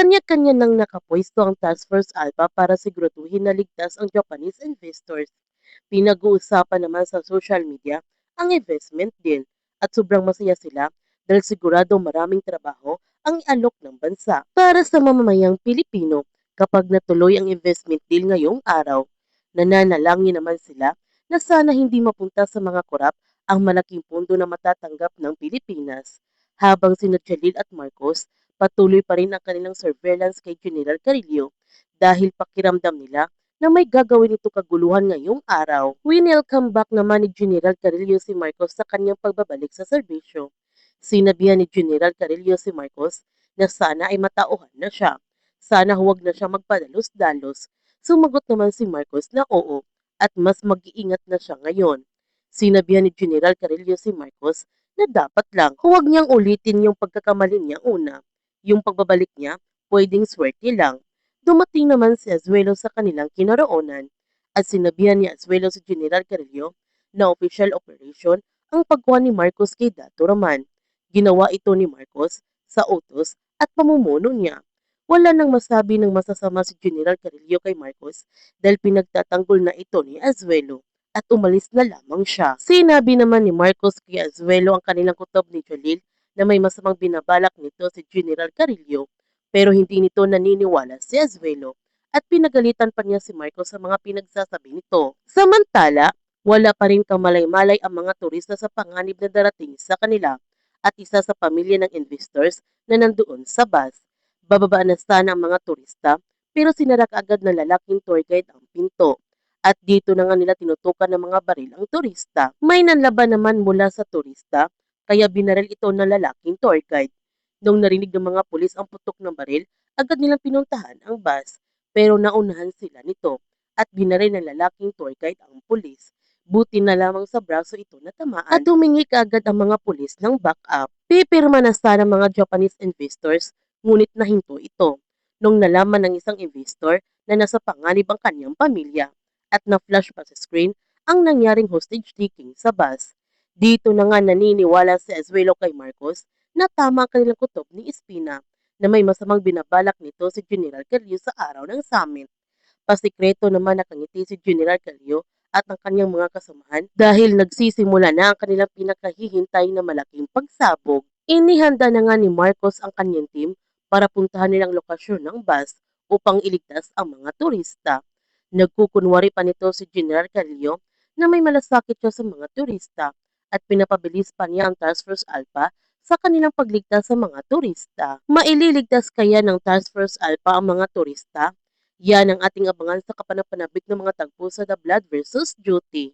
Kanya-kanya nang nakapwesto ang Task Force Alpha para siguraduhin na ligtas ang Japanese investors. Pinag-uusapan naman sa social media ang investment deal at sobrang masaya sila dahil sigurado maraming trabaho ang ialok ng bansa para sa mamamayang Pilipino kapag natuloy ang investment deal ngayong araw. Nananalangin naman sila na sana hindi mapunta sa mga korap ang malaking pondo na matatanggap ng Pilipinas. Habang sina Jalil at Marcos, patuloy pa rin ang kanilang surveillance kay General Carillo dahil pakiramdam nila na may gagawin ito kaguluhan ngayong araw. Winelcome back naman ni General Carillo si Marcos sa kanyang pagbabalik sa serbisyo. Sinabihan ni General Carillo si Marcos na sana ay matauhan na siya. Sana huwag na siya magpadalos-dalos. Sumagot naman si Marcos na oo at mas mag-iingat na siya ngayon. Sinabihan ni General Carillo si Marcos na dapat lang huwag niyang ulitin yung pagkakamali niya una. Yung pagbabalik niya, pwedeng swerte lang. Dumating naman si Azuelo sa kanilang kinaroonan at sinabihan ni Azuelo si General Carillo na official operation ang pagkuha ni Marcos kay Dato Raman. Ginawa ito ni Marcos sa utos at pamumuno niya. Wala nang masabi ng masasama si General Carillo kay Marcos dahil pinagtatanggol na ito ni Azuelo at umalis na lamang siya. Sinabi naman ni Marcos kay Azuelo ang kanilang kutob ni Jalil na may masamang binabalak nito si General Carillo pero hindi nito naniniwala si Azuelo at pinagalitan pa niya si Marcos sa mga pinagsasabi nito. Samantala, wala pa rin kamalay-malay ang mga turista sa panganib na darating sa kanila at isa sa pamilya ng investors na nandoon sa bus. Bababa na sana ang mga turista pero sinarak agad ng lalaking tour guide ang pinto. At dito na nga nila tinutukan ng mga baril ang turista. May nanlaban naman mula sa turista kaya binaril ito ng lalaking tour guide. Nung narinig ng mga pulis ang putok ng baril, agad nilang pinuntahan ang bus. Pero naunahan sila nito at binaril ng lalaking tour guide ang pulis. Buti na lamang sa braso ito natamaan at humingi kaagad ang mga pulis ng backup. Pipirma na sana mga Japanese investors ngunit nahinto ito nung nalaman ng isang investor na nasa panganib ang kanyang pamilya at na-flash pa sa screen ang nangyaring hostage taking sa bus. Dito na nga naniniwala si Azuelo kay Marcos na tama ang kanilang kutob ni Espina na may masamang binabalak nito si General Carillo sa araw ng summit. Pasikreto naman nakangiti si General Carillo at ang kanyang mga kasamahan dahil nagsisimula na ang kanilang pinakahihintay na malaking pagsabog. Inihanda na nga ni Marcos ang kanyang team para puntahan nilang lokasyon ng bus upang iligtas ang mga turista. Nagkukunwari pa nito si General Carillo na may malasakit siya sa mga turista at pinapabilis pa niya ang Task Force Alpha sa kanilang pagligtas sa mga turista. Maililigtas kaya ng Task Force Alpha ang mga turista? Yan ang ating abangan sa kapanapanabik ng mga tagpo sa The Blood versus Duty.